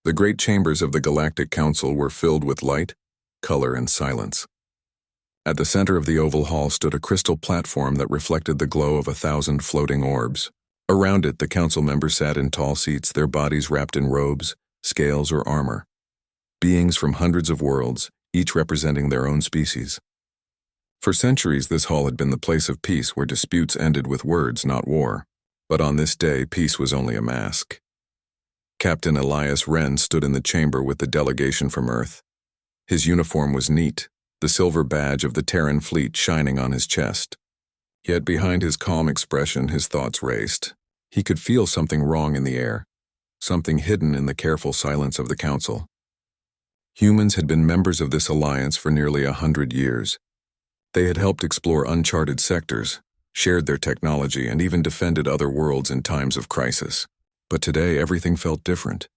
The great chambers of the Galactic Council were filled with light, color, and silence. At the center of the oval hall stood a crystal platform that reflected the glow of 1,000 floating orbs. Around it, the council members sat in tall seats, their bodies wrapped in robes, scales, or armor. Beings from hundreds of worlds, each representing their own species. For centuries, this hall had been the place of peace where disputes ended with words, not war. But on this day, peace was only a mask. Captain Elias Wren stood in the chamber with the delegation from Earth. His uniform was neat, the silver badge of the Terran fleet shining on his chest. Yet behind his calm expression, his thoughts raced. He could feel something wrong in the air, something hidden in the careful silence of the council. Humans had been members of this alliance for nearly 100 years. They had helped explore uncharted sectors, shared their technology, and even defended other worlds in times of crisis. But today, everything felt different.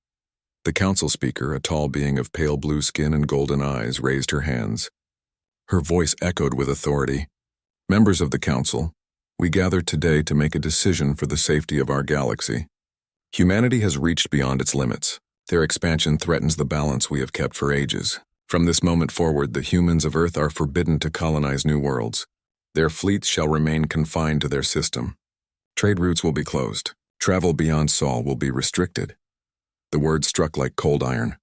The council speaker, a tall being of pale blue skin and golden eyes, raised her hands. Her voice echoed with authority. Members of the council, we gather today to make a decision for the safety of our galaxy. Humanity has reached beyond its limits. Their expansion threatens the balance we have kept for ages. From this moment forward, the humans of Earth are forbidden to colonize new worlds. Their fleets shall remain confined to their system. Trade routes will be closed. Travel beyond Sol will be restricted. The words struck like cold iron.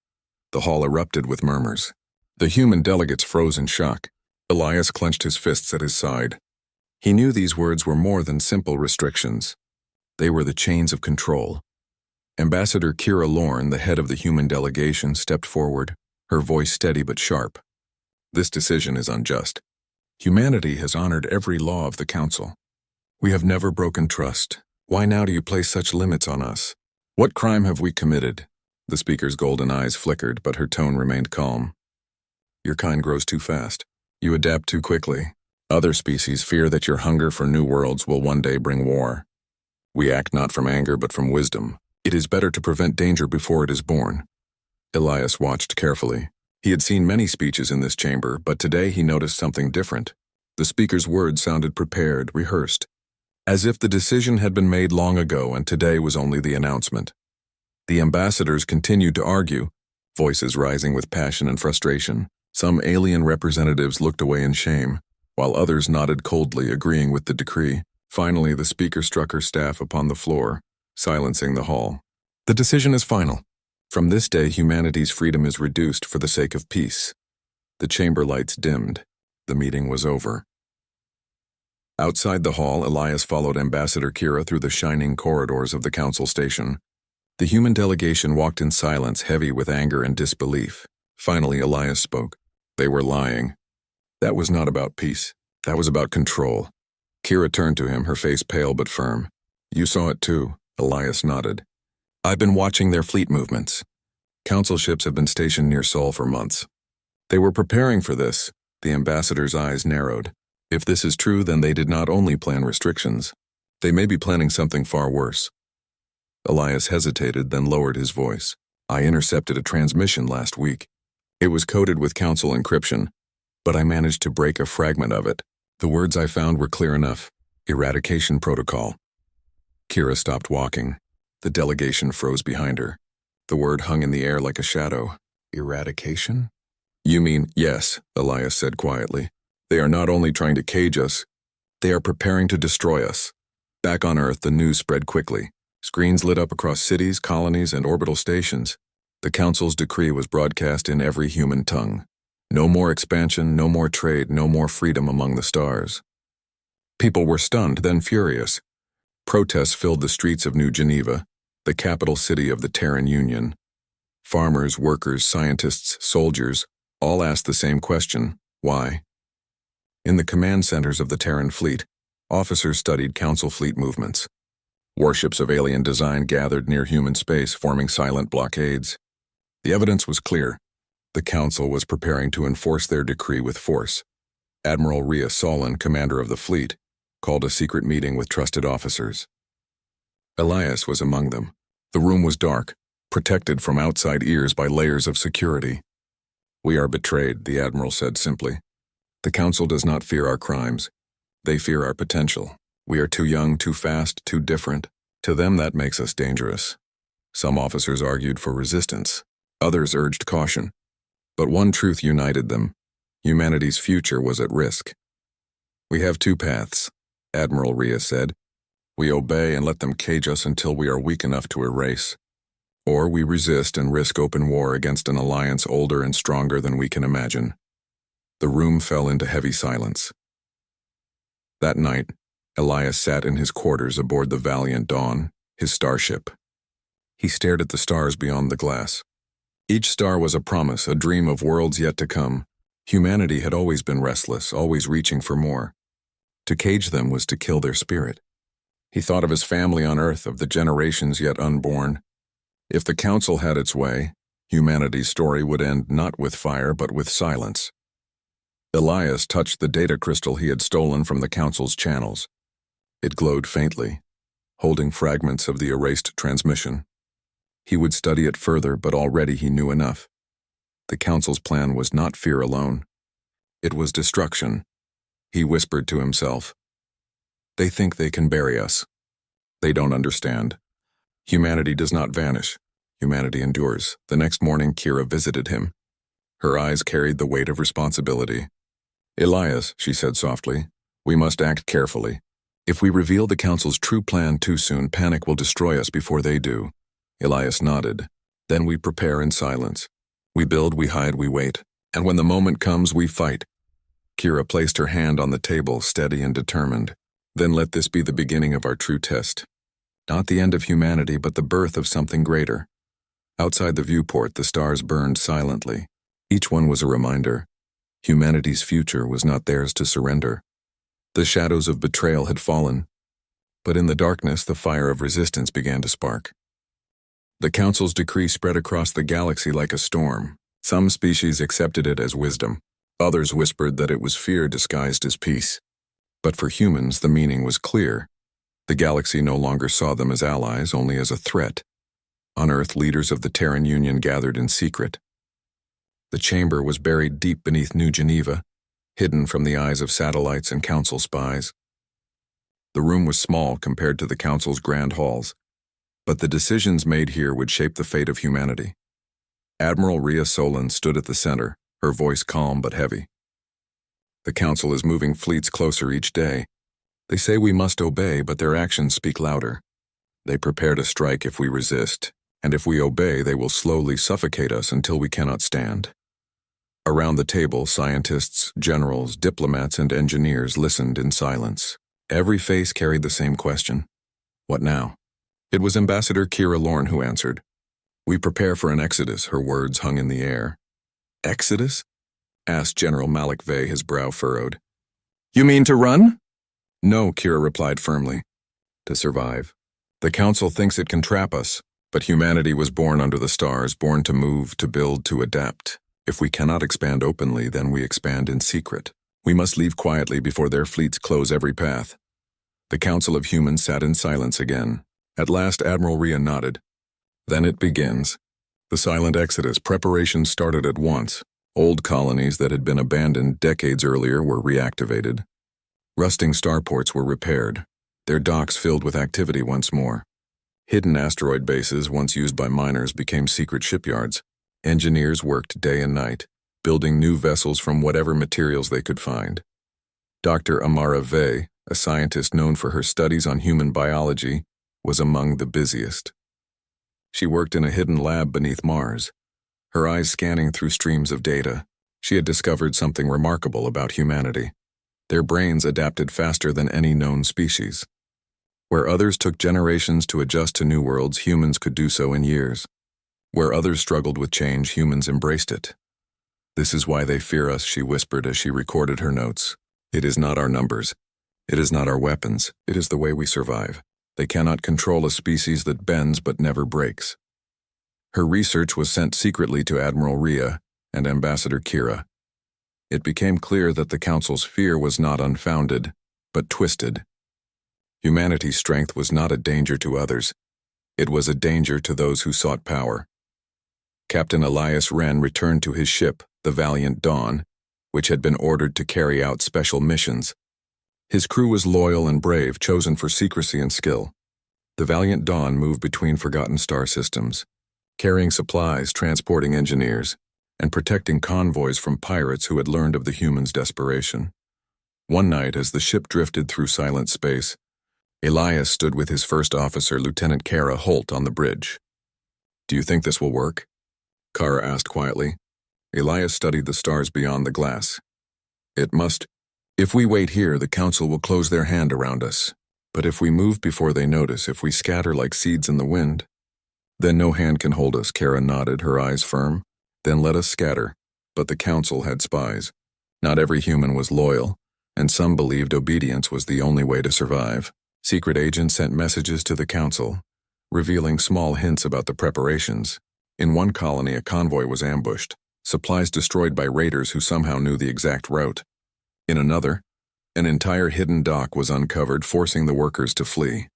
The hall erupted with murmurs. The human delegates froze in shock. Elias clenched his fists at his side. He knew these words were more than simple restrictions. They were the chains of control. Ambassador Kira Lorne, the head of the human delegation, stepped forward, her voice steady but sharp. This decision is unjust. Humanity has honored every law of the Council. We have never broken trust. Why now do you place such limits on us? What crime have we committed? The speaker's golden eyes flickered, but her tone remained calm. Your kind grows too fast. You adapt too quickly. Other species fear that your hunger for new worlds will one day bring war. We act not from anger but from wisdom. It is better to prevent danger before it is born. Elias watched carefully. He had seen many speeches in this chamber, but today he noticed something different. The speaker's words sounded prepared, rehearsed, as if the decision had been made long ago and today was only the announcement. The ambassadors continued to argue, voices rising with passion and frustration. Some alien representatives looked away in shame, while others nodded coldly, agreeing with the decree. Finally, the speaker struck her staff upon the floor, silencing the hall. The decision is final. From this day, humanity's freedom is reduced for the sake of peace. The chamber lights dimmed. The meeting was over. Outside the hall, Elias followed Ambassador Kira through the shining corridors of the council station. The human delegation walked in silence, heavy with anger and disbelief. Finally, Elias spoke. They were lying. That was not about peace. That was about control. Kira turned to him, her face pale but firm. You saw it too. Elias nodded. I've been watching their fleet movements. Council ships have been stationed near Sol for months. They were preparing for this. The ambassador's eyes narrowed. If this is true, then they did not only plan restrictions. They may be planning something far worse. Elias hesitated, then lowered his voice. I intercepted a transmission last week. It was coded with council encryption, but I managed to break a fragment of it. The words I found were clear enough. Eradication protocol. Kira stopped walking. The delegation froze behind her. The word hung in the air like a shadow. Eradication? You mean, yes, Elias said quietly. They are not only trying to cage us, they are preparing to destroy us. Back on Earth, the news spread quickly. Screens lit up across cities, colonies, and orbital stations. The Council's decree was broadcast in every human tongue. No more expansion, no more trade, no more freedom among the stars. People were stunned, then furious. Protests filled the streets of New Geneva, the capital city of the Terran Union. Farmers, workers, scientists, soldiers, all asked the same question, why? In the command centers of the Terran fleet, officers studied Council fleet movements. Warships of alien design gathered near human space, forming silent blockades. The evidence was clear. The Council was preparing to enforce their decree with force. Admiral Rhea Solon, commander of the fleet, called a secret meeting with trusted officers. Elias was among them. The room was dark, protected from outside ears by layers of security. We are betrayed, the Admiral said simply. The Council does not fear our crimes. They fear our potential. We are too young, too fast, too different. To them, that makes us dangerous. Some officers argued for resistance. Others urged caution. But one truth united them. Humanity's future was at risk. "We have two paths," Admiral Rhea said. "We obey and let them cage us until we are weak enough to erase. Or we resist and risk open war against an alliance older and stronger than we can imagine." The room fell into heavy silence. That night, Elias sat in his quarters aboard the Valiant Dawn, his starship. He stared at the stars beyond the glass. Each star was a promise, a dream of worlds yet to come. Humanity had always been restless, always reaching for more. To cage them was to kill their spirit. He thought of his family on Earth, of the generations yet unborn. If the Council had its way, humanity's story would end not with fire but with silence. Elias touched the data crystal he had stolen from the Council's channels. It glowed faintly, holding fragments of the erased transmission. He would study it further, but already he knew enough. The Council's plan was not fear alone. It was destruction. He whispered to himself. "They think they can bury us. They don't understand. Humanity does not vanish. Humanity endures." The next morning, Kira visited him. Her eyes carried the weight of responsibility. "Elias," she said softly, "we must act carefully. If we reveal the Council's true plan too soon, panic will destroy us before they do." Elias nodded. "Then we prepare in silence. We build, we hide, we wait. And when the moment comes, we fight." Kira placed her hand on the table, steady and determined. "Then let this be the beginning of our true test. Not the end of humanity, but the birth of something greater." Outside the viewport, the stars burned silently. Each one was a reminder. Humanity's future was not theirs to surrender. The shadows of betrayal had fallen. But in the darkness, the fire of resistance began to spark. The Council's decree spread across the galaxy like a storm. Some species accepted it as wisdom. Others whispered that it was fear disguised as peace. But for humans, the meaning was clear. The galaxy no longer saw them as allies, only as a threat. On Earth, leaders of the Terran Union gathered in secret. The chamber was buried deep beneath New Geneva, hidden from the eyes of satellites and Council spies. The room was small compared to the Council's grand halls, but the decisions made here would shape the fate of humanity. Admiral Rhea Solon stood at the center, her voice calm but heavy. "The Council is moving fleets closer each day. They say we must obey, but their actions speak louder. They prepare to strike if we resist, and if we obey, they will slowly suffocate us until we cannot stand." Around the table, scientists, generals, diplomats, and engineers listened in silence. Every face carried the same question. What now? It was Ambassador Kira Lorne who answered. "We prepare for an exodus," her words hung in the air. "Exodus?" asked General Malik Vey, his brow furrowed. "You mean to run?" "No," Kira replied firmly. "To survive. The Council thinks it can trap us, but humanity was born under the stars, born to move, to build, to adapt. If we cannot expand openly, then we expand in secret. We must leave quietly before their fleets close every path." The Council of Humans sat in silence again. At last, Admiral Rhea nodded. "Then it begins." The silent exodus. Preparations started at once. Old colonies that had been abandoned decades earlier were reactivated. Rusting starports were repaired, their docks filled with activity once more. Hidden asteroid bases, once used by miners, became secret shipyards. Engineers worked day and night, building new vessels from whatever materials they could find. Dr. Amara Vey, a scientist known for her studies on human biology, was among the busiest. She worked in a hidden lab beneath Mars, her eyes scanning through streams of data. She had discovered something remarkable about humanity. Their brains adapted faster than any known species. Where others took generations to adjust to new worlds, humans could do so in years. Where others struggled with change, humans embraced it. "This is why they fear us," she whispered as she recorded her notes. "It is not our numbers. It is not our weapons. It is the way we survive. They cannot control a species that bends but never breaks." Her research was sent secretly to Admiral Rhea and Ambassador Kira. It became clear that the Council's fear was not unfounded, but twisted. Humanity's strength was not a danger to others. It was a danger to those who sought power. Captain Elias Wren returned to his ship, the Valiant Dawn, which had been ordered to carry out special missions. His crew was loyal and brave, chosen for secrecy and skill. The Valiant Dawn moved between forgotten star systems, carrying supplies, transporting engineers, and protecting convoys from pirates who had learned of the humans' desperation. One night, as the ship drifted through silent space, Elias stood with his first officer, Lieutenant Kara Holt, on the bridge. "Do you think this will work?" Kara asked quietly. Elias studied the stars beyond the glass. "It must. If we wait here, the Council will close their hand around us. But if we move before they notice, if we scatter like seeds in the wind, then no hand can hold us." Kara nodded, her eyes firm. "Then let us scatter." But the Council had spies. Not every human was loyal, and some believed obedience was the only way to survive. Secret agents sent messages to the Council, revealing small hints about the preparations. In one colony, a convoy was ambushed, supplies destroyed by raiders who somehow knew the exact route. In another, an entire hidden dock was uncovered, forcing the workers to flee.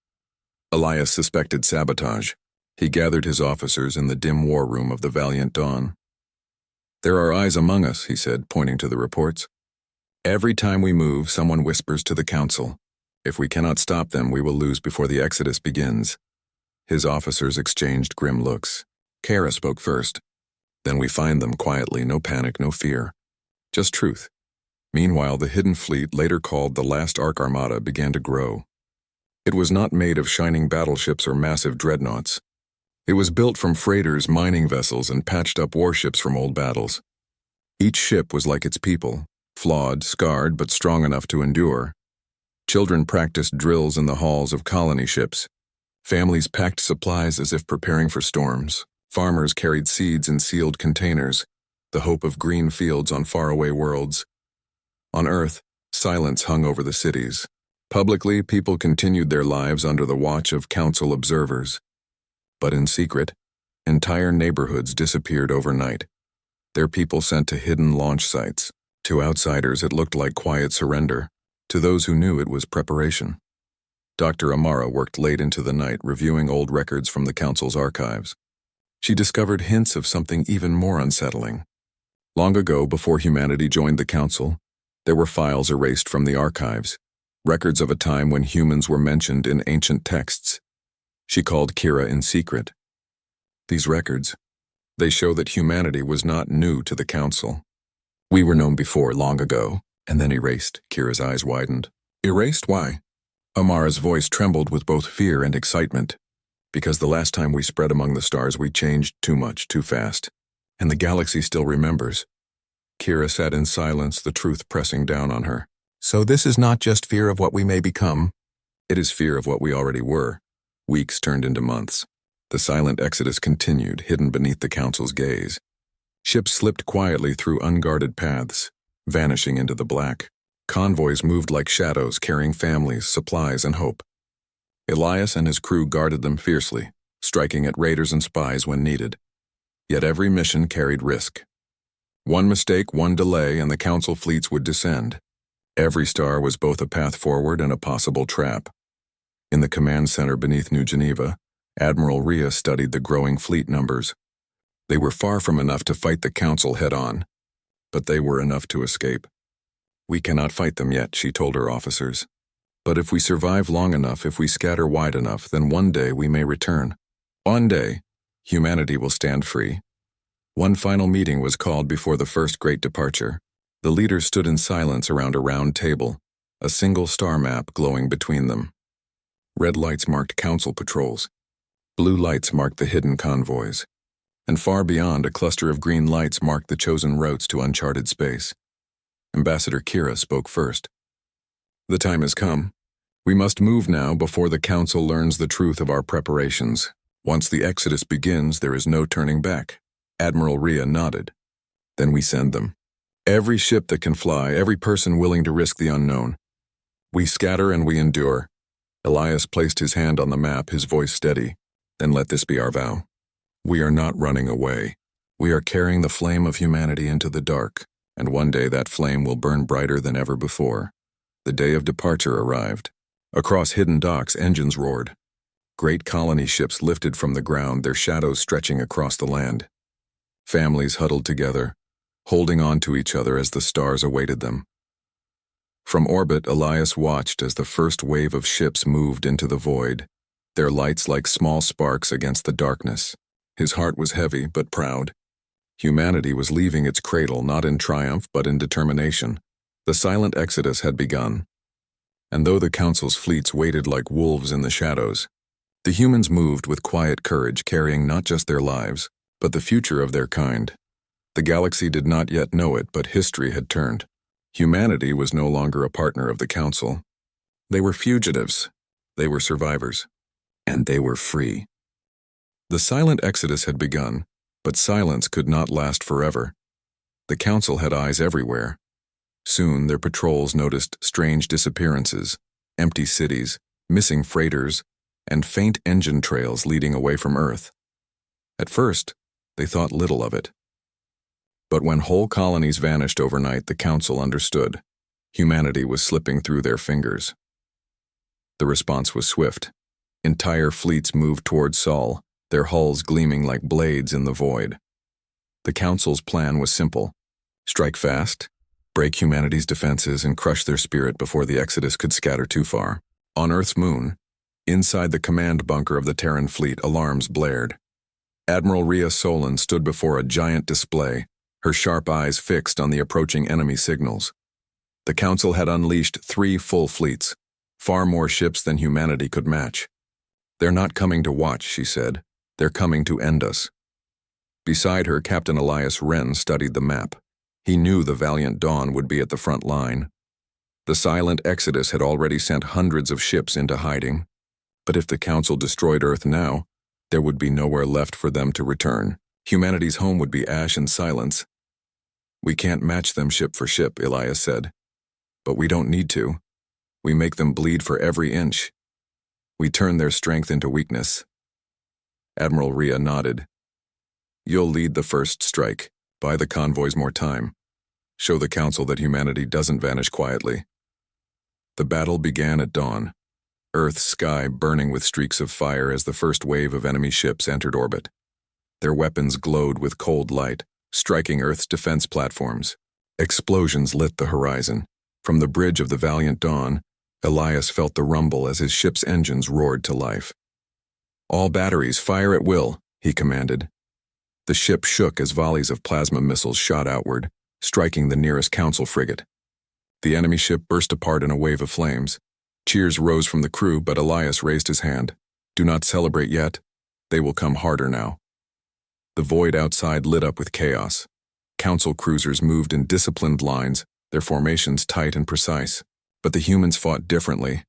Elias suspected sabotage. He gathered his officers in the dim war room of the Valiant Dawn. "There are eyes among us," he said, pointing to the reports. "Every time we move, someone whispers to the Council. If we cannot stop them, we will lose before the exodus begins." His officers exchanged grim looks. Kara spoke first. "Then we find them quietly, no panic, no fear. Just truth." Meanwhile, the hidden fleet, later called the Last Ark Armada, began to grow. It was not made of shining battleships or massive dreadnoughts. It was built from freighters, mining vessels, and patched-up warships from old battles. Each ship was like its people, flawed, scarred, but strong enough to endure. Children practiced drills in the halls of colony ships. Families packed supplies as if preparing for storms. Farmers carried seeds in sealed containers, the hope of green fields on faraway worlds. On Earth, silence hung over the cities. Publicly, people continued their lives under the watch of Council observers. But in secret, entire neighborhoods disappeared overnight, their people sent to hidden launch sites. To outsiders, it looked like quiet surrender. To those who knew, it was preparation. Dr. Amara worked late into the night, reviewing old records from the Council's archives. She discovered hints of something even more unsettling. Long ago, before humanity joined the Council, there were files erased from the archives, records of a time when humans were mentioned in ancient texts. She called Kira in secret. "These records, they show that humanity was not new to the Council. We were known before, long ago, and then erased." Kira's eyes widened. "Erased? Why?" Amara's voice trembled with both fear and excitement. "Because the last time we spread among the stars, we changed too much, too fast. And the galaxy still remembers." Kira sat in silence, the truth pressing down on her. "So this is not just fear of what we may become. It is fear of what we already were." Weeks turned into months. The silent exodus continued, hidden beneath the Council's gaze. Ships slipped quietly through unguarded paths, vanishing into the black. Convoys moved like shadows, carrying families, supplies, and hope. Elias and his crew guarded them fiercely, striking at raiders and spies when needed. Yet every mission carried risk. One mistake, one delay, and the Council fleets would descend. Every star was both a path forward and a possible trap. In the command center beneath New Geneva, Admiral Rhea studied the growing fleet numbers. They were far from enough to fight the Council head-on, but they were enough to escape. "We cannot fight them yet," she told her officers. "But if we survive long enough, if we scatter wide enough, then one day we may return. One day, humanity will stand free." One final meeting was called before the first great departure. The leaders stood in silence around a round table, a single star map glowing between them. Red lights marked Council patrols. Blue lights marked the hidden convoys. And far beyond, a cluster of green lights marked the chosen routes to uncharted space. Ambassador Kira spoke first. "The time has come. We must move now before the Council learns the truth of our preparations. Once the exodus begins, there is no turning back." Admiral Rhea nodded. "Then we send them. Every ship that can fly, every person willing to risk the unknown. We scatter and we endure." Elias placed his hand on the map, his voice steady. "Then let this be our vow. We are not running away. We are carrying the flame of humanity into the dark, and one day that flame will burn brighter than ever before." The day of departure arrived. Across hidden docks, engines roared. Great colony ships lifted from the ground, their shadows stretching across the land. Families huddled together, holding on to each other as the stars awaited them. From orbit, Elias watched as the first wave of ships moved into the void, their lights like small sparks against the darkness. His heart was heavy but proud. Humanity was leaving its cradle not in triumph but in determination. The silent exodus had begun. And though the Council's fleets waited like wolves in the shadows, the humans moved with quiet courage, carrying not just their lives, but the future of their kind. The galaxy did not yet know it, but history had turned. Humanity was no longer a partner of the Council. They were fugitives, they were survivors, and they were free. The silent exodus had begun, but silence could not last forever. The Council had eyes everywhere. Soon their patrols noticed strange disappearances, empty cities, missing freighters, and faint engine trails leading away from Earth. At first, they thought little of it. But when whole colonies vanished overnight, the Council understood. Humanity was slipping through their fingers. The response was swift. Entire fleets moved toward Sol, their hulls gleaming like blades in the void. The Council's plan was simple. Strike fast, break humanity's defenses, and crush their spirit before the Exodus could scatter too far. On Earth's moon, inside the command bunker of the Terran fleet, alarms blared. Admiral Rhea Solon stood before a giant display, her sharp eyes fixed on the approaching enemy signals. The Council had unleashed 3 full fleets, far more ships than humanity could match. "They're not coming to watch," she said. "They're coming to end us." Beside her, Captain Elias Wren studied the map. He knew the valiant Dawn would be at the front line. The silent Exodus had already sent hundreds of ships into hiding. But if the Council destroyed Earth now, there would be nowhere left for them to return. Humanity's home would be ash and silence. "We can't match them ship for ship," Elias said. "But we don't need to. We make them bleed for every inch. We turn their strength into weakness." Admiral Rhea nodded. "You'll lead the first strike. Buy the convoys more time. Show the Council that humanity doesn't vanish quietly." The battle began at dawn, Earth's sky burning with streaks of fire as the first wave of enemy ships entered orbit. Their weapons glowed with cold light, striking Earth's defense platforms. Explosions lit the horizon. From the bridge of the valiant Dawn, Elias felt the rumble as his ship's engines roared to life. "All batteries, fire at will," he commanded. The ship shook as volleys of plasma missiles shot outward, striking the nearest Council frigate. The enemy ship burst apart in a wave of flames. Cheers rose from the crew, but Elias raised his hand. "Do not celebrate yet. They will come harder now." The void outside lit up with chaos. Council cruisers moved in disciplined lines, their formations tight and precise. But the humans fought differently.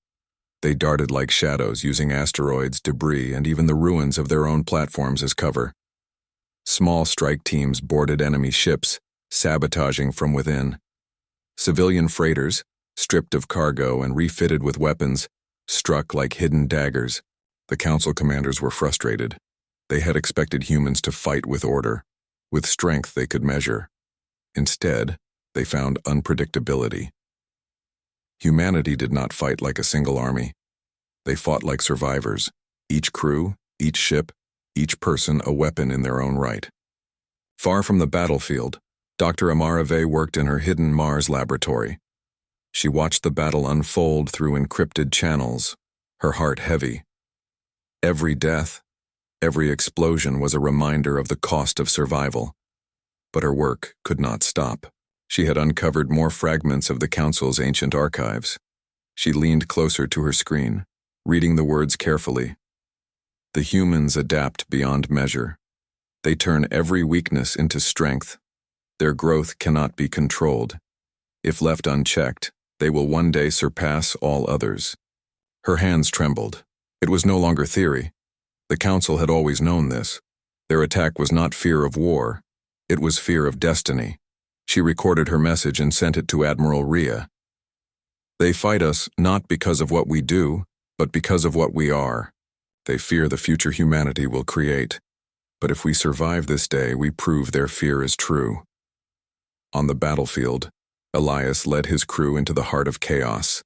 They darted like shadows, using asteroids, debris, and even the ruins of their own platforms as cover. Small strike teams boarded enemy ships, sabotaging from within. Civilian freighters, stripped of cargo and refitted with weapons, struck like hidden daggers. The Council commanders were frustrated. They had expected humans to fight with order, with strength they could measure. Instead, they found unpredictability. Humanity did not fight like a single army. They fought like survivors, each crew, each ship, each person a weapon in their own right. Far from the battlefield, Dr. Amara Vey worked in her hidden Mars laboratory. She watched the battle unfold through encrypted channels, her heart heavy. Every death, every explosion was a reminder of the cost of survival. But her work could not stop. She had uncovered more fragments of the Council's ancient archives. She leaned closer to her screen, reading the words carefully. The humans adapt beyond measure. They turn every weakness into strength. Their growth cannot be controlled. If left unchecked, they will one day surpass all others. Her hands trembled. It was no longer theory. The Council had always known this. Their attack was not fear of war. It was fear of destiny. She recorded her message and sent it to Admiral Rhea. "They fight us not because of what we do, but because of what we are. They fear the future humanity will create. But if we survive this day, we prove their fear is true." On the battlefield, Elias led his crew into the heart of chaos.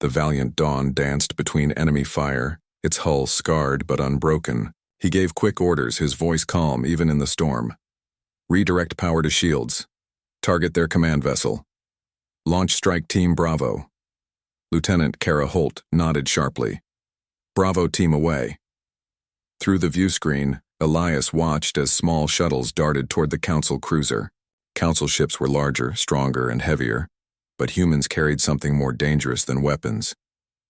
The valiant Dawn danced between enemy fire, its hull scarred but unbroken. He gave quick orders, his voice calm even in the storm. "Redirect power to shields. Target their command vessel. Launch Strike Team Bravo." Lieutenant Kara Holt nodded sharply. "Bravo team away." Through the view screen, Elias watched as small shuttles darted toward the Council cruiser. Council ships were larger, stronger, and heavier, but humans carried something more dangerous than weapons: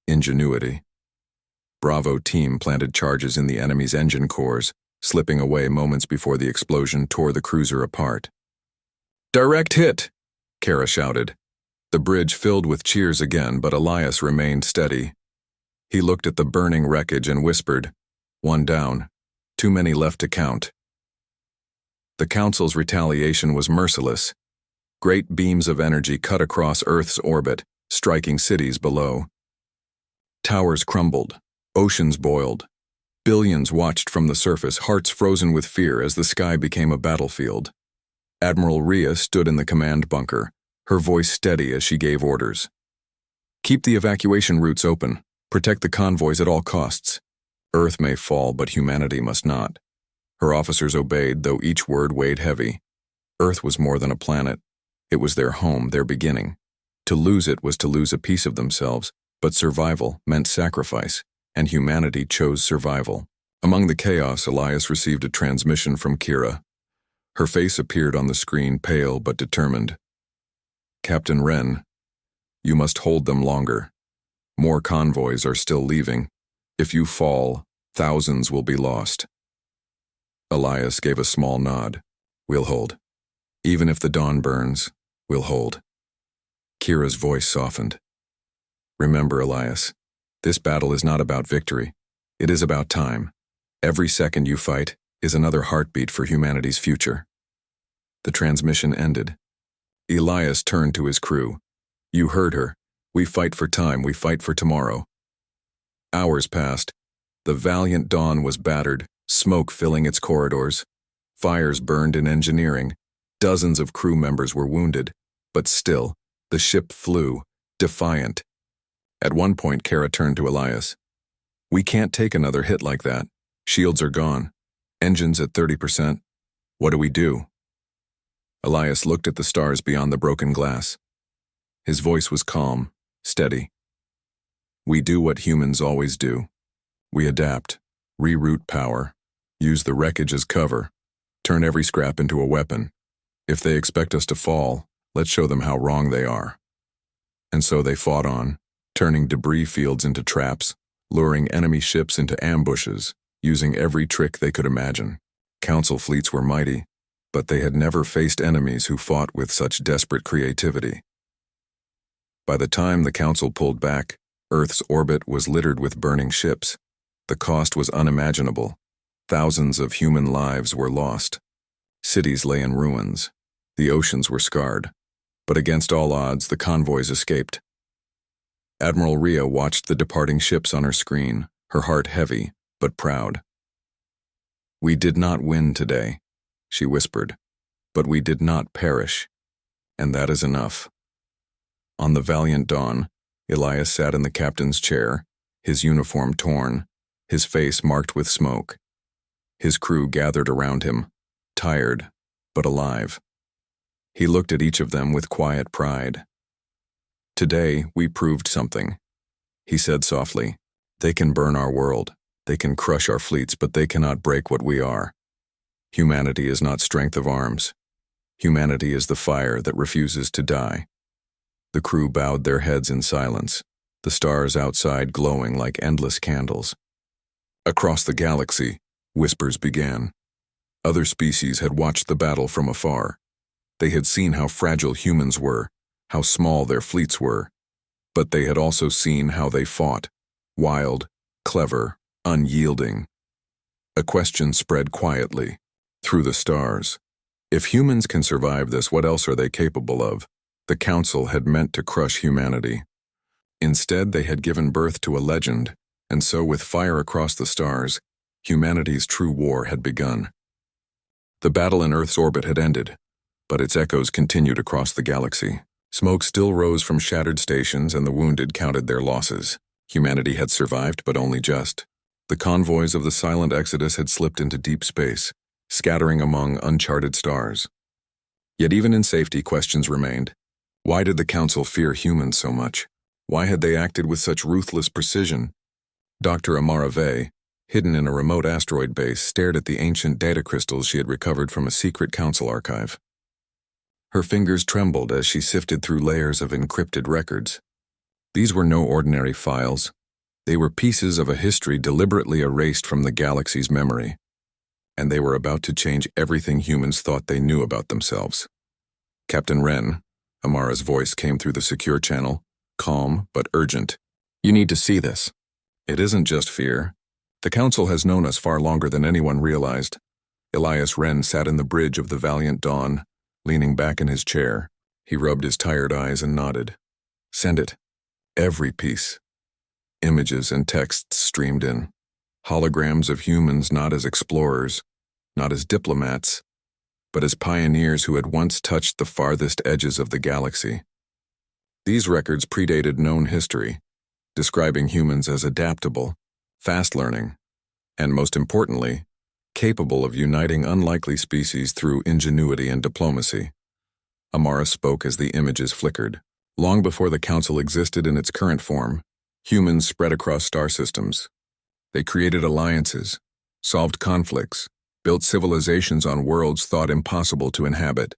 ingenuity. Bravo team planted charges in the enemy's engine cores, slipping away moments before the explosion tore the cruiser apart. "Direct hit!" Kara shouted. The bridge filled with cheers again, but Elias remained steady. He looked at the burning wreckage and whispered, "One down. Too many left to count." The Council's retaliation was merciless. Great beams of energy cut across Earth's orbit, striking cities below. Towers crumbled. Oceans boiled. Billions watched from the surface, hearts frozen with fear as the sky became a battlefield. Admiral Rhea stood in the command bunker, her voice steady as she gave orders. "Keep the evacuation routes open. Protect the convoys at all costs. Earth may fall, but humanity must not." Her officers obeyed, though each word weighed heavy. Earth was more than a planet. It was their home, their beginning. To lose it was to lose a piece of themselves, but survival meant sacrifice, and humanity chose survival. Among the chaos, Elias received a transmission from Kira. Her face appeared on the screen, pale but determined. "Captain Wren, you must hold them longer. More convoys are still leaving. If you fall, thousands will be lost." Elias gave a small nod. "We'll hold. Even if the dawn burns, we'll hold." Kira's voice softened. "Remember, Elias, this battle is not about victory. It is about time. Every second you fight is another heartbeat for humanity's future." The transmission ended. Elias turned to his crew. "You heard her. We fight for time, we fight for tomorrow." Hours passed. The valiant Dawn was battered, smoke filling its corridors. Fires burned in engineering. Dozens of crew members were wounded, but still, the ship flew, defiant. At one point, Kara turned to Elias. "We can't take another hit like that. Shields are gone. Engines at 30%. What do we do?" Elias looked at the stars beyond the broken glass. His voice was calm, steady. "We do what humans always do. We adapt, reroute power, use the wreckage as cover, turn every scrap into a weapon. If they expect us to fall, let's show them how wrong they are." And so they fought on, turning debris fields into traps, luring enemy ships into ambushes, using every trick they could imagine. Council fleets were mighty, but they had never faced enemies who fought with such desperate creativity. By the time the Council pulled back, Earth's orbit was littered with burning ships. The cost was unimaginable. Thousands of human lives were lost. Cities lay in ruins. The oceans were scarred. But against all odds, the convoys escaped. Admiral Rhea watched the departing ships on her screen, her heart heavy, but proud. "We did not win today," she whispered, "but we did not perish. And that is enough." On the valiant Dawn, Elias sat in the captain's chair, his uniform torn, his face marked with smoke. His crew gathered around him, tired, but alive. He looked at each of them with quiet pride. "Today, we proved something," he said softly. "They can burn our world, they can crush our fleets, but they cannot break what we are. Humanity is not strength of arms. Humanity is the fire that refuses to die." The crew bowed their heads in silence, the stars outside glowing like endless candles. Across the galaxy, whispers began. Other species had watched the battle from afar. They had seen how fragile humans were, how small their fleets were, but they had also seen how they fought, wild, clever, unyielding. A question spread quietly, through the stars. If humans can survive this, what else are they capable of? The Council had meant to crush humanity. Instead, they had given birth to a legend, and so with fire across the stars, humanity's true war had begun. The battle in Earth's orbit had ended, but its echoes continued across the galaxy. Smoke still rose from shattered stations, and the wounded counted their losses. Humanity had survived, but only just. The convoys of the silent Exodus had slipped into deep space, scattering among uncharted stars. Yet even in safety, questions remained. Why did the Council fear humans so much? Why had they acted with such ruthless precision? Dr. Amara Vey, hidden in a remote asteroid base, stared at the ancient data crystals she had recovered from a secret council archive. Her fingers trembled as she sifted through layers of encrypted records. These were no ordinary files. They were pieces of a history deliberately erased from the galaxy's memory, and they were about to change everything humans thought they knew about themselves. "Captain Wren," Amara's voice came through the secure channel, calm but urgent. "You need to see this. It isn't just fear. The Council has known us far longer than anyone realized." Elias Wren sat in the bridge of the Valiant Dawn, leaning back in his chair. He rubbed his tired eyes and nodded. "Send it. Every piece." Images and texts streamed in. Holograms of humans not as explorers, not as diplomats, but as pioneers who had once touched the farthest edges of the galaxy. These records predated known history, describing humans as adaptable, fast-learning, and most importantly, capable of uniting unlikely species through ingenuity and diplomacy. Amara spoke as the images flickered. Long before the Council existed in its current form, humans spread across star systems. They created alliances, solved conflicts, built civilizations on worlds thought impossible to inhabit.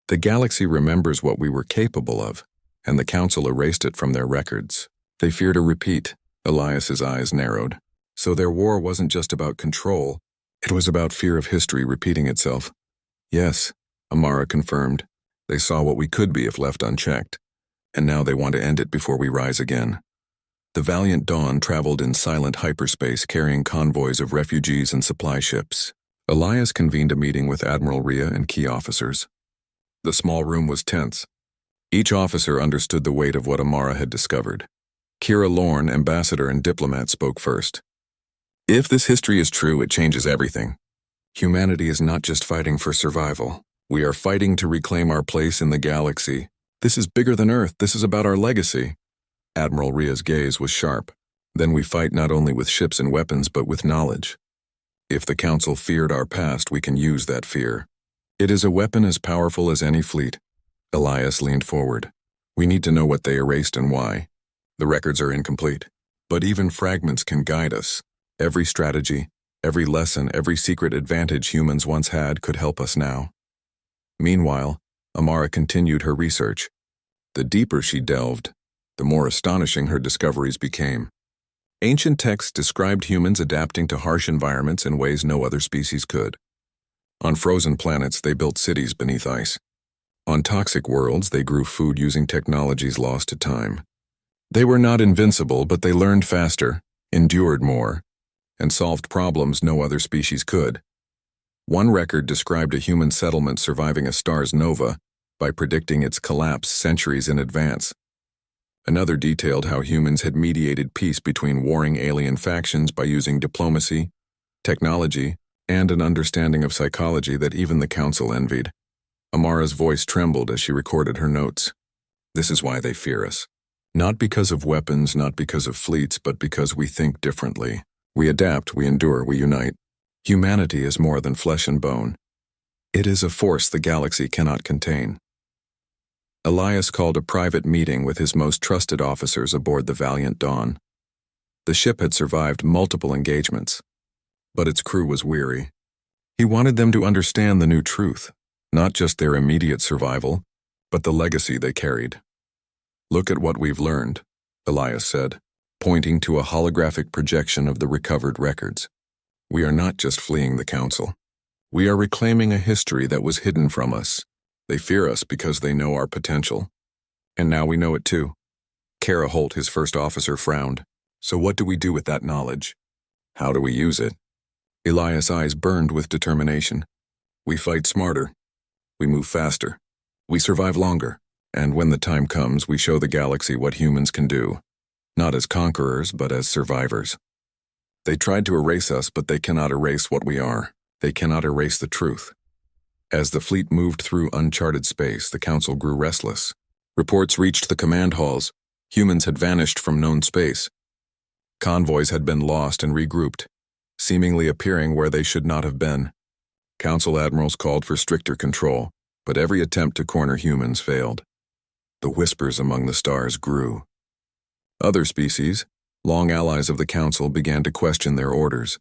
The galaxy remembers what we were capable of, and the Council erased it from their records. They feared a repeat. Elias's eyes narrowed. So their war wasn't just about control, it was about fear of history repeating itself. "Yes," Amara confirmed. "They saw what we could be if left unchecked, and now they want to end it before we rise again." The Valiant Dawn traveled in silent hyperspace carrying convoys of refugees and supply ships. Elias convened a meeting with Admiral Rhea and key officers. The small room was tense. Each officer understood the weight of what Amara had discovered. Kira Lorne, ambassador and diplomat, spoke first. "If this history is true, it changes everything. Humanity is not just fighting for survival. We are fighting to reclaim our place in the galaxy. This is bigger than Earth. This is about our legacy." Admiral Rhea's gaze was sharp. "Then we fight not only with ships and weapons, but with knowledge. If the Council feared our past, we can use that fear. It is a weapon as powerful as any fleet." Elias leaned forward. "We need to know what they erased and why. The records are incomplete, but even fragments can guide us. Every strategy, every lesson, every secret advantage humans once had could help us now." Meanwhile, Amara continued her research. The deeper she delved, the more astonishing her discoveries became. Ancient texts described humans adapting to harsh environments in ways no other species could. On frozen planets, they built cities beneath ice. On toxic worlds, they grew food using technologies lost to time. They were not invincible, but they learned faster, endured more, and solved problems no other species could. One record described a human settlement surviving a star's nova by predicting its collapse centuries in advance. Another detailed how humans had mediated peace between warring alien factions by using diplomacy, technology, and an understanding of psychology that even the Council envied. Amara's voice trembled as she recorded her notes. "This is why they fear us. Not because of weapons, not because of fleets, but because we think differently. We adapt, we endure, we unite. Humanity is more than flesh and bone. It is a force the galaxy cannot contain." Elias called a private meeting with his most trusted officers aboard the Valiant Dawn. The ship had survived multiple engagements, but its crew was weary. He wanted them to understand the new truth, not just their immediate survival, but the legacy they carried. "Look at what we've learned," Elias said, pointing to a holographic projection of the recovered records. "We are not just fleeing the Council. We are reclaiming a history that was hidden from us. They fear us because they know our potential. And now we know it too." Kara Holt, his first officer, frowned. "So what do we do with that knowledge? How do we use it?" Elias' eyes burned with determination. "We fight smarter. We move faster. We survive longer. And when the time comes, we show the galaxy what humans can do. Not as conquerors, but as survivors. They tried to erase us, but they cannot erase what we are. They cannot erase the truth." As the fleet moved through uncharted space, the Council grew restless. Reports reached the command halls. Humans had vanished from known space. Convoys had been lost and regrouped, seemingly appearing where they should not have been. Council admirals called for stricter control, but every attempt to corner humans failed. The whispers among the stars grew. Other species, Long allies of the Council began to question their orders.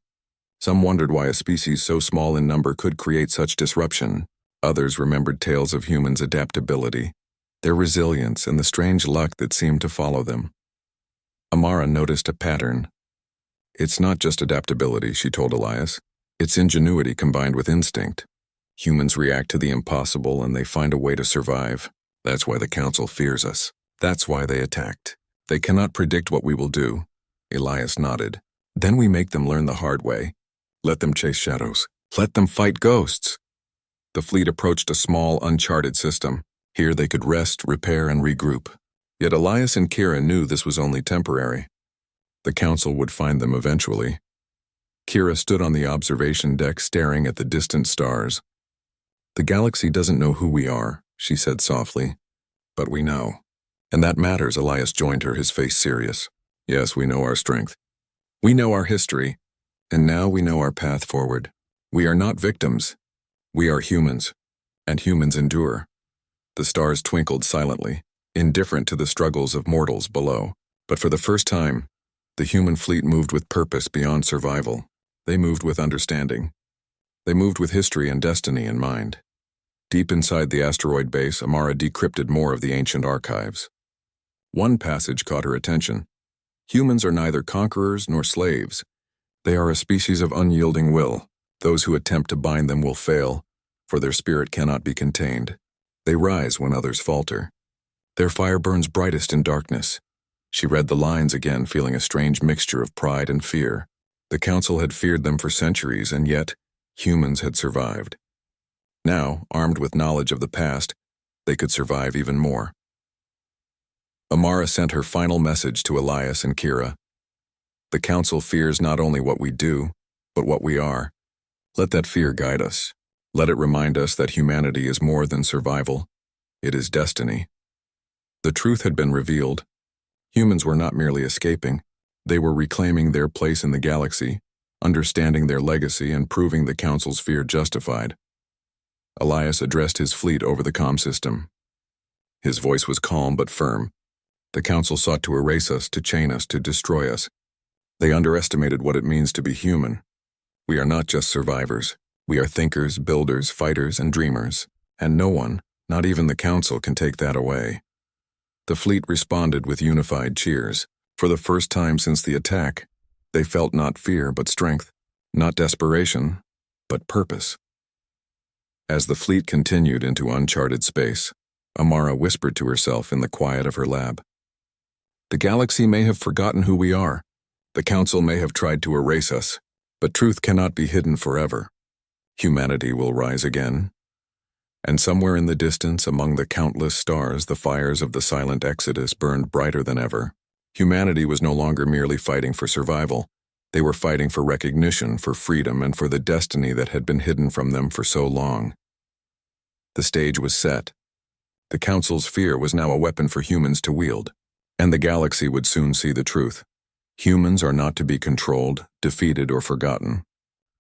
Some wondered why a species so small in number could create such disruption. Others remembered tales of humans' adaptability, their resilience, and the strange luck that seemed to follow them. Amara noticed a pattern. "It's not just adaptability," she told Elias. "It's ingenuity combined with instinct. Humans react to the impossible and they find a way to survive. That's why the Council fears us. That's why they attacked. They cannot predict what we will do." Elias nodded. "Then we make them learn the hard way. Let them chase shadows. Let them fight ghosts." The fleet approached a small, uncharted system. Here they could rest, repair, and regroup. Yet Elias and Kira knew this was only temporary. The Council would find them eventually. Kira stood on the observation deck staring at the distant stars. "The galaxy doesn't know who we are," she said softly. "But we know. And that matters." Elias joined her, his face serious. "Yes, we know our strength. We know our history. And now we know our path forward. We are not victims. We are humans. And humans endure." The stars twinkled silently, indifferent to the struggles of mortals below. But for the first time, the human fleet moved with purpose beyond survival. They moved with understanding. They moved with history and destiny in mind. Deep inside the asteroid base, Amara decrypted more of the ancient archives. One passage caught her attention. "Humans are neither conquerors nor slaves. They are a species of unyielding will. Those who attempt to bind them will fail, for their spirit cannot be contained. They rise when others falter. Their fire burns brightest in darkness." She read the lines again, feeling a strange mixture of pride and fear. The Council had feared them for centuries, and yet humans had survived. Now, armed with knowledge of the past, they could survive even more. Amara sent her final message to Elias and Kira. "The Council fears not only what we do, but what we are. Let that fear guide us. Let it remind us that humanity is more than survival. It is destiny." The truth had been revealed. Humans were not merely escaping. They were reclaiming their place in the galaxy, understanding their legacy, and proving the Council's fear justified. Elias addressed his fleet over the comm system. His voice was calm but firm. "The Council sought to erase us, to chain us, to destroy us. They underestimated what it means to be human. We are not just survivors. We are thinkers, builders, fighters, and dreamers. And no one, not even the Council, can take that away." The fleet responded with unified cheers. For the first time since the attack, they felt not fear but strength, not desperation, but purpose. As the fleet continued into uncharted space, Amara whispered to herself in the quiet of her lab. "The galaxy may have forgotten who we are. The Council may have tried to erase us, but truth cannot be hidden forever. Humanity will rise again." And somewhere in the distance, among the countless stars, the fires of the silent exodus burned brighter than ever. Humanity was no longer merely fighting for survival. They were fighting for recognition, for freedom, and for the destiny that had been hidden from them for so long. The stage was set. The Council's fear was now a weapon for humans to wield, and the galaxy would soon see the truth. Humans are not to be controlled, defeated, or forgotten.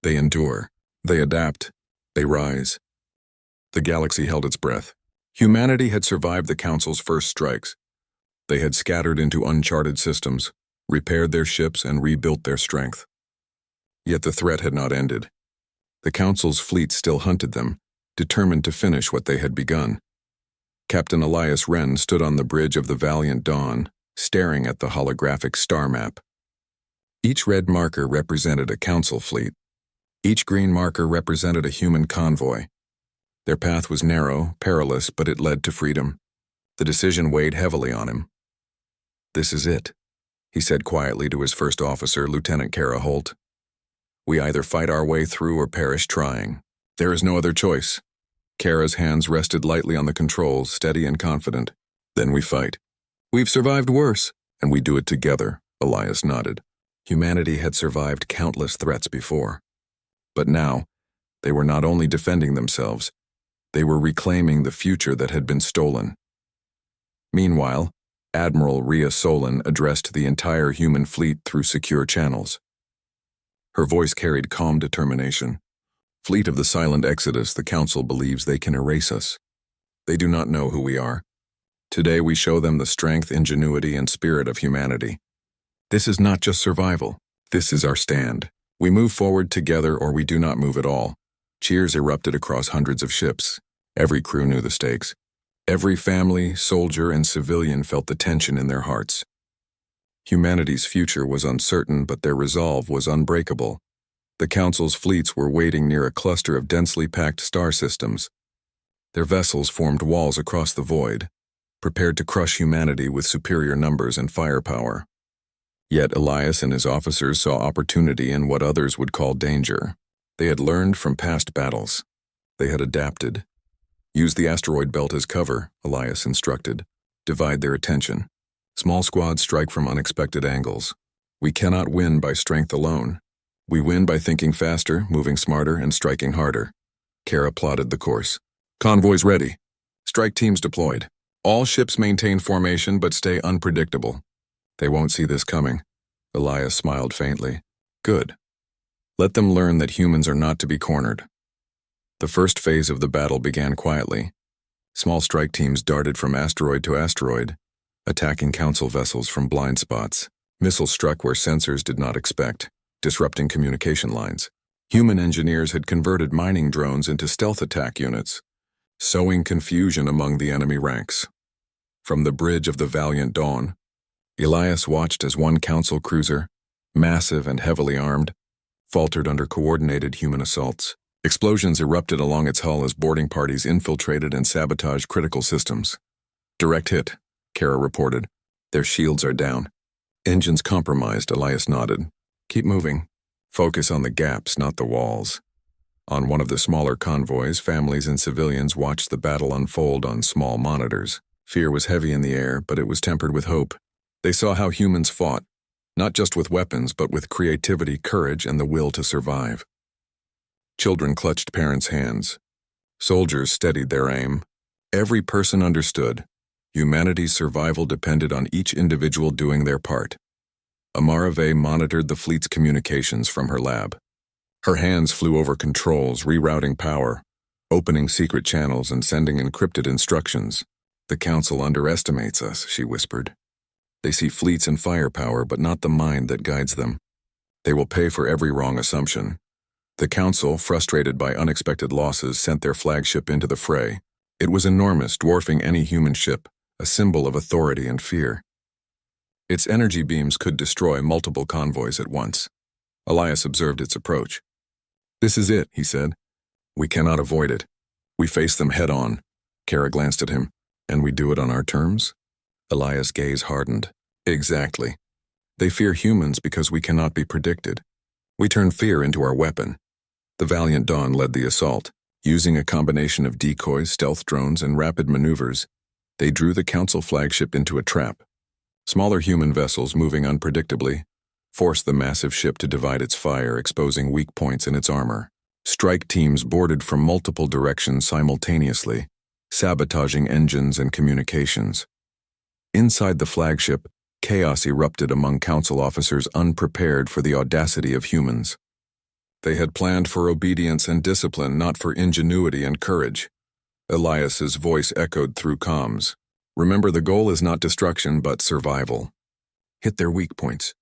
They endure. They adapt. They rise. The galaxy held its breath. Humanity had survived the Council's first strikes. They had scattered into uncharted systems, repaired their ships, and rebuilt their strength. Yet the threat had not ended. The Council's fleet still hunted them, determined to finish what they had begun. Captain Elias Wren stood on the bridge of the Valiant Dawn, staring at the holographic star map. Each red marker represented a Council fleet. Each green marker represented a human convoy. Their path was narrow, perilous, but it led to freedom. The decision weighed heavily on him. "This is it," he said quietly to his first officer, Lieutenant Kara Holt. "We either fight our way through or perish trying. There is no other choice." Kara's hands rested lightly on the controls, steady and confident. "Then we fight. We've survived worse, and we do it together," Elias nodded. Humanity had survived countless threats before. But now, they were not only defending themselves, they were reclaiming the future that had been stolen. Meanwhile, Admiral Rhea Solon addressed the entire human fleet through secure channels. Her voice carried calm determination. "Fleet of the silent exodus, the Council believes they can erase us. They do not know who we are. Today we show them the strength, ingenuity, and spirit of humanity. This is not just survival. This is our stand. We move forward together or we do not move at all. Cheers erupted across hundreds of ships. Every crew knew the stakes. Every family, soldier, and civilian felt the tension in their hearts. Humanity's future was uncertain, but their resolve was unbreakable. The Council's fleets were waiting near a cluster of densely packed star systems. Their vessels formed walls across the void, prepared to crush humanity with superior numbers and firepower. Yet Elias and his officers saw opportunity in what others would call danger. They had learned from past battles. They had adapted. Use the asteroid belt as cover, Elias instructed. Divide their attention. Small squads strike from unexpected angles. We cannot win by strength alone. We win by thinking faster, moving smarter, and striking harder. Kara plotted the course. Convoys ready. Strike teams deployed. All ships maintain formation but stay unpredictable. They won't see this coming. Elias smiled faintly. Good. Let them learn that humans are not to be cornered. The first phase of the battle began quietly. Small strike teams darted from asteroid to asteroid, attacking Council vessels from blind spots. Missiles struck where sensors did not expect, disrupting communication lines. Human engineers had converted mining drones into stealth attack units, sowing confusion among the enemy ranks. From the bridge of the Valiant Dawn, Elias watched as one Council cruiser, massive and heavily armed, faltered under coordinated human assaults. Explosions erupted along its hull as boarding parties infiltrated and sabotaged critical systems. Direct hit, Kara reported. Their shields are down. Engines compromised, Elias nodded. Keep moving. Focus on the gaps, not the walls. On one of the smaller convoys, families and civilians watched the battle unfold on small monitors. Fear was heavy in the air, but it was tempered with hope. They saw how humans fought, not just with weapons, but with creativity, courage, and the will to survive. Children clutched parents' hands. Soldiers steadied their aim. Every person understood. Humanity's survival depended on each individual doing their part. Amara Vey monitored the fleet's communications from her lab. Her hands flew over controls, rerouting power, opening secret channels and sending encrypted instructions. The Council underestimates us, she whispered. They see fleets and firepower, but not the mind that guides them. They will pay for every wrong assumption. The Council, frustrated by unexpected losses, sent their flagship into the fray. It was enormous, dwarfing any human ship, a symbol of authority and fear. Its energy beams could destroy multiple convoys at once. Elias observed its approach. This is it, he said. We cannot avoid it. We face them head-on. Kara glanced at him. And we do it on our terms? Elias' gaze hardened. Exactly. They fear humans because we cannot be predicted. We turn fear into our weapon. The Valiant Dawn led the assault. Using a combination of decoys, stealth drones, and rapid maneuvers, they drew the Council flagship into a trap. Smaller human vessels moving unpredictably forced the massive ship to divide its fire, exposing weak points in its armor. Strike teams boarded from multiple directions simultaneously, sabotaging engines and communications. Inside the flagship, chaos erupted among Council officers unprepared for the audacity of humans. They had planned for obedience and discipline, not for ingenuity and courage. Elias's voice echoed through comms. Remember, the goal is not destruction, but survival. Hit their weak points.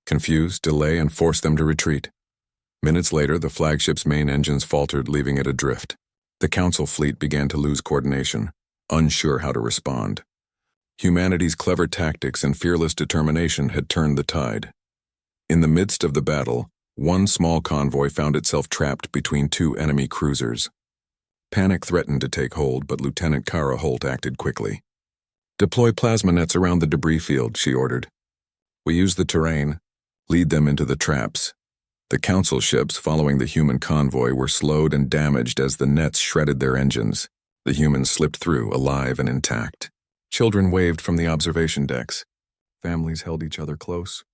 Confuse, delay, and force them to retreat. Minutes later, the flagship's main engines faltered, leaving it adrift. The Council fleet began to lose coordination, unsure how to respond. Humanity's clever tactics and fearless determination had turned the tide. In the midst of the battle, one small convoy found itself trapped between two enemy cruisers. Panic threatened to take hold, but Lieutenant Kara Holt acted quickly. Deploy plasma nets around the debris field, she ordered. We use the terrain, lead them into the traps. The Council ships following the human convoy were slowed and damaged as the nets shredded their engines. The humans slipped through, alive and intact. Children waved from the observation decks. Families held each other close.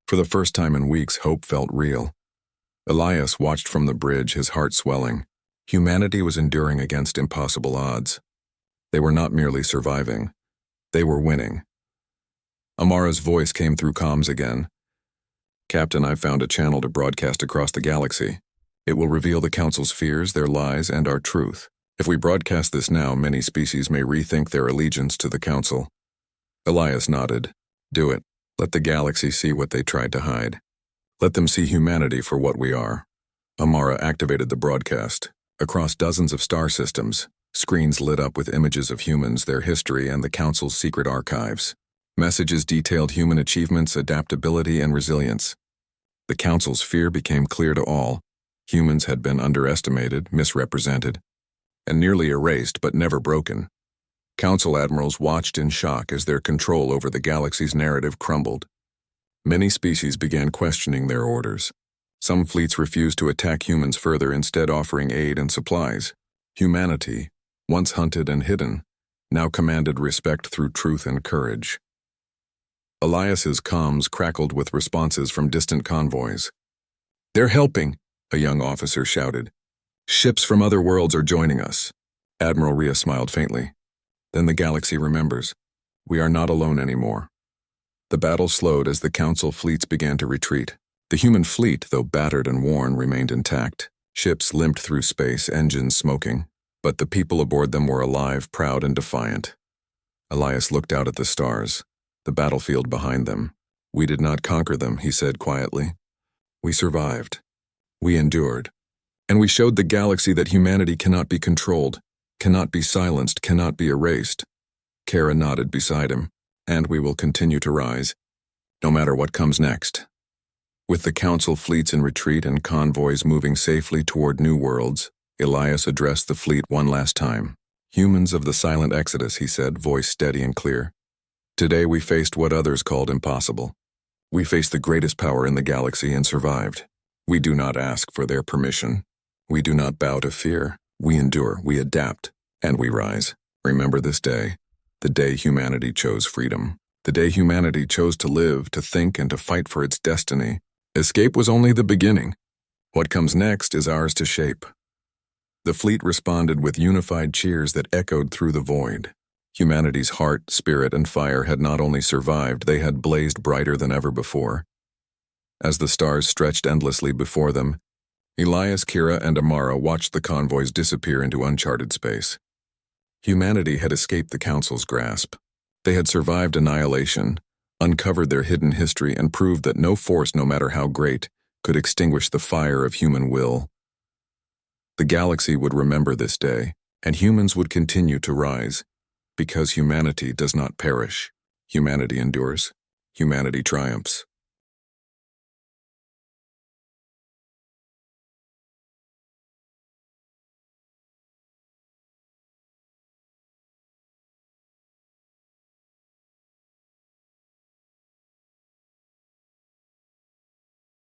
For the first time in weeks, hope felt real. Elias watched from the bridge, his heart swelling. Humanity was enduring against impossible odds. They were not merely surviving. They were winning. Amara's voice came through comms again. Captain, I've found a channel to broadcast across the galaxy. It will reveal the Council's fears, their lies, and our truth. If we broadcast this now, many species may rethink their allegiance to the Council. Elias nodded. Do it. Let the galaxy see what they tried to hide. Let them see humanity for what we are. Amara activated the broadcast. Across dozens of star systems, screens lit up with images of humans, their history, and the Council's secret archives. Messages detailed human achievements, adaptability, and resilience. The Council's fear became clear to all. Humans had been underestimated, misrepresented, and nearly erased but never broken. Council admirals watched in shock as their control over the galaxy's narrative crumbled. Many species began questioning their orders. Some fleets refused to attack humans further, instead offering aid and supplies. Humanity, once hunted and hidden, now commanded respect through truth and courage. Elias's comms crackled with responses from distant convoys. "They're helping," a young officer shouted. "Ships from other worlds are joining us." Admiral Rhea smiled faintly. "Then the galaxy remembers. We are not alone anymore." The battle slowed as the Council fleets began to retreat. The human fleet, though battered and worn, remained intact. Ships limped through space, engines smoking. But the people aboard them were alive, proud, and defiant. Elias looked out at the stars, the battlefield behind them. "We did not conquer them," he said quietly. "We survived. We endured. And we showed the galaxy that humanity cannot be controlled, cannot be silenced, cannot be erased." Kara nodded beside him. "And we will continue to rise, no matter what comes next." With the Council fleets in retreat and convoys moving safely toward new worlds, Elias addressed the fleet one last time. "Humans of the silent exodus," he said, voice steady and clear. "Today we faced what others called impossible. We faced the greatest power in the galaxy and survived. We do not ask for their permission. We do not bow to fear. We endure, we adapt, and we rise. Remember this day, the day humanity chose freedom. The day humanity chose to live, to think, and to fight for its destiny. Escape was only the beginning. What comes next is ours to shape." The fleet responded with unified cheers that echoed through the void. Humanity's heart, spirit, and fire had not only survived, they had blazed brighter than ever before. As the stars stretched endlessly before them, Elias, Kira, and Amara watched the convoys disappear into uncharted space. Humanity had escaped the Council's grasp. They had survived annihilation, uncovered their hidden history, and proved that no force, no matter how great, could extinguish the fire of human will. The galaxy would remember this day, and humans would continue to rise, because humanity does not perish. Humanity endures. Humanity triumphs.